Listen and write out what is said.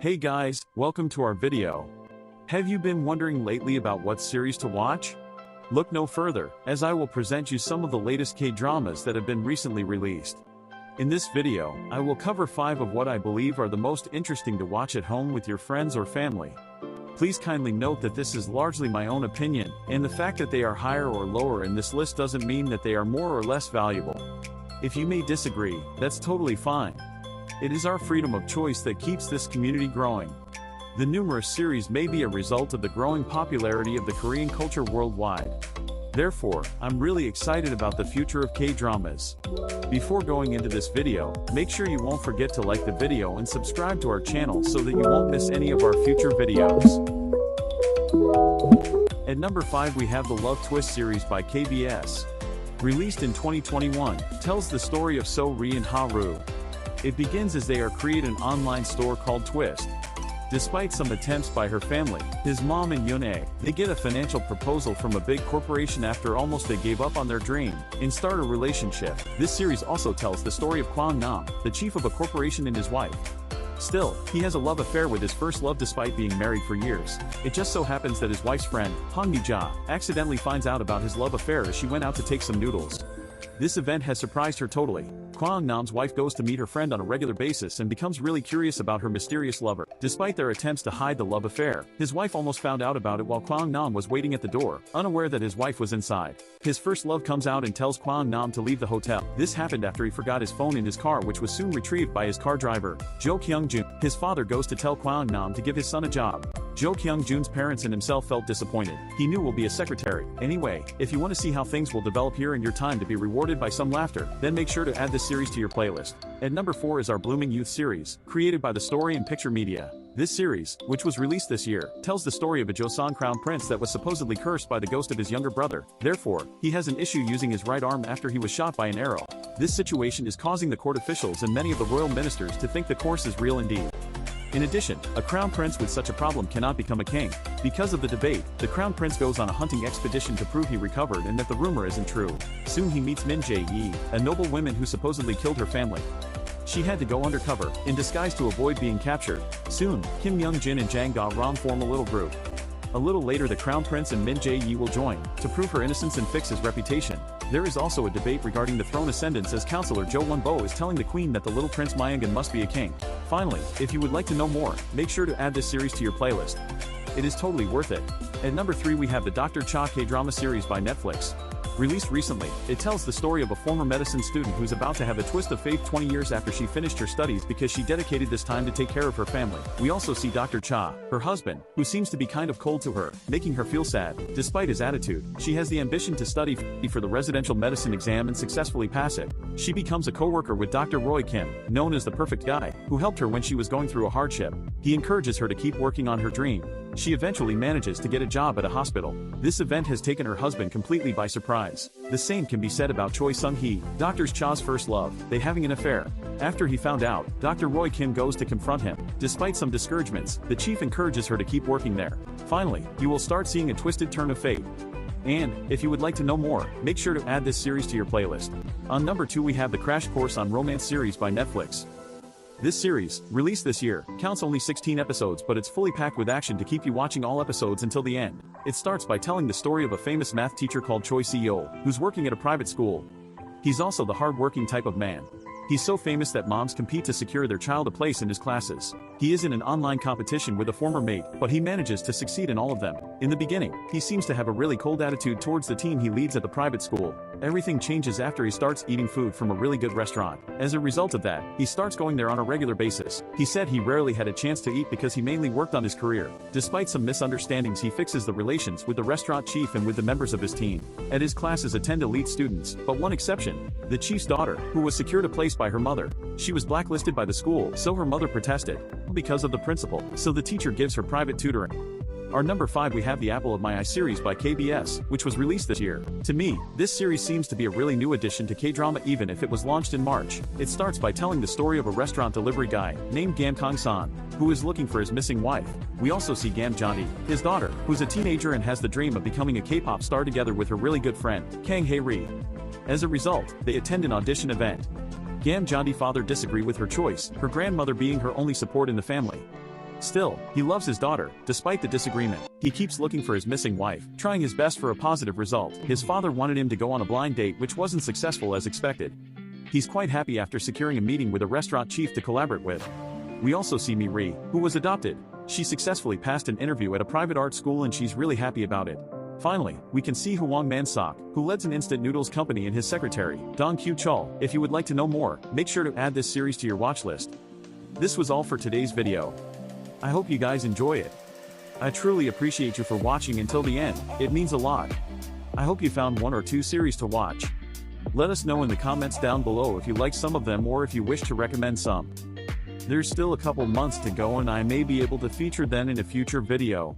Hey guys, welcome to our video. Have you been wondering lately about what series to watch? Look no further, as I will present you some of the latest K-dramas that have been recently released. In this video, I will cover 5 of what I believe are the most interesting to watch at home with your friends or family. Please kindly note that this is largely my own opinion, and the fact that they are higher or lower in this list doesn't mean that they are more or less valuable. If you may disagree, that's totally fine. It is our freedom of choice that keeps this community growing. The numerous series may be a result of the growing popularity of the Korean culture worldwide. Therefore, I'm really excited about the future of K-dramas. Before going into this video, make sure you won't forget to like the video and subscribe to our channel so that you won't miss any of our future videos. At number 5 we have the Love Twist series by KBS. Released in 2021, tells the story of So-ri and Ha-ru. It begins as they are create an online store called Twist. Despite some attempts by her family, his mom and Yune, they get a financial proposal from a big corporation after almost they gave up on their dream and start a relationship. This series also tells the story of Kwang Nam, the chief of a corporation, and his wife. Still, he has a love affair with his first love despite being married for years. It just so happens that his wife's friend, Hong Mi-ja, accidentally finds out about his love affair as she went out to take some noodles. This event has surprised her totally. Kwang Nam's wife goes to meet her friend on a regular basis and becomes really curious about her mysterious lover. Despite their attempts to hide the love affair, his wife almost found out about it while Kwang Nam was waiting at the door, unaware that his wife was inside. His first love comes out and tells Kwang Nam to leave the hotel. This happened after he forgot his phone in his car, which was soon retrieved by his car driver, Jo Kyung-jun. His father goes to tell Kwang Nam to give his son a job. Jo Kyung-jun's parents and himself felt disappointed. He knew will be a secretary. Anyway, if you want to see how things will develop here in your time to be rewarded by some laughter, then make sure to add this series to your playlist. At number 4 is our Blooming Youth series, created by the Story and Picture Media. This series, which was released this year, tells the story of a Joseon crown prince that was supposedly cursed by the ghost of his younger brother. Therefore, he has an issue using his right arm after he was shot by an arrow. This situation is causing the court officials and many of the royal ministers to think the curse is real indeed. In addition, a crown prince with such a problem cannot become a king. Because of the debate, the crown prince goes on a hunting expedition to prove he recovered and that the rumor isn't true. Soon he meets Min Jae-yi, a noble woman who supposedly killed her family. She had to go undercover, in disguise to avoid being captured. Soon, Kim Young-jin and Jang Ga-ram form a little group. A little later the crown prince and Min Jae-yi will join, to prove her innocence and fix his reputation. There is also a debate regarding the throne ascendance as Counselor Jo Won-bo is telling the queen that the little prince Myeongan must be a king. Finally, if you would like to know more, make sure to add this series to your playlist. It is totally worth it. At number 3 we have the Dr. Cha K-drama series by Netflix. Released recently, it tells the story of a former medicine student who's about to have a twist of fate 20 years after she finished her studies because she dedicated this time to take care of her family. We also see Dr. Cha, her husband, who seems to be kind of cold to her, making her feel sad. Despite his attitude, she has the ambition to study for the residential medicine exam and successfully pass it. She becomes a co-worker with Dr. Roy Kim, known as the perfect guy, who helped her when she was going through a hardship. He encourages her to keep working on her dream. She eventually manages to get a job at a hospital. This event has taken her husband completely by surprise. The same can be said about Choi Sung-hee, Dr. Cha's first love, they having an affair. After he found out, Dr. Roy Kim goes to confront him. Despite some discouragements, the chief encourages her to keep working there. Finally, you will start seeing a twisted turn of fate. And, if you would like to know more, make sure to add this series to your playlist. On number 2 we have the Crash Course on Romance series by Netflix. This series, released this year, counts only 16 episodes but it's fully packed with action to keep you watching all episodes until the end. It starts by telling the story of a famous math teacher called Choi Se-yeol, who's working at a private school. He's also the hard-working type of man. He's so famous that moms compete to secure their child a place in his classes. He is in an online competition with a former mate, but he manages to succeed in all of them. In the beginning, he seems to have a really cold attitude towards the team he leads at the private school. Everything changes after he starts eating food from a really good restaurant. As a result of that, he starts going there on a regular basis. He said he rarely had a chance to eat because he mainly worked on his career. Despite some misunderstandings, he fixes the relations with the restaurant chief and with the members of his team. At his classes attend elite students, but one exception, the chief's daughter, who was secured a place by her mother. She was blacklisted by the school, so her mother protested. Because of the principal, so the teacher gives her private tutoring. Our number 5 we have the Apple of My Eye series by KBS, which was released this year. To me, this series seems to be a really new addition to K-drama even if it was launched in March. It starts by telling the story of a restaurant delivery guy, named Gam Kong-san, who is looking for his missing wife. We also see Gam Janti, his daughter, who's a teenager and has the dream of becoming a K-pop star together with her really good friend, Kang Hae-ri. As a result, they attend an audition event. Gam Janti's father disagree with her choice, her grandmother being her only support in the family. Still, he loves his daughter, despite the disagreement. He keeps looking for his missing wife, trying his best for a positive result. His father wanted him to go on a blind date which wasn't successful as expected. He's quite happy after securing a meeting with a restaurant chief to collaborate with. We also see Ri, who was adopted. She successfully passed an interview at a private art school and she's really happy about it. Finally, we can see Huang Mansok, who leads an instant noodles company, and his secretary, Dong Q Chul. If you would like to know more, make sure to add this series to your watch list. This was all for today's video. I hope you guys enjoy it. I truly appreciate you for watching until the end, it means a lot. I hope you found one or two series to watch. Let us know in the comments down below if you like some of them or if you wish to recommend some. There's still a couple months to go and I may be able to feature them in a future video.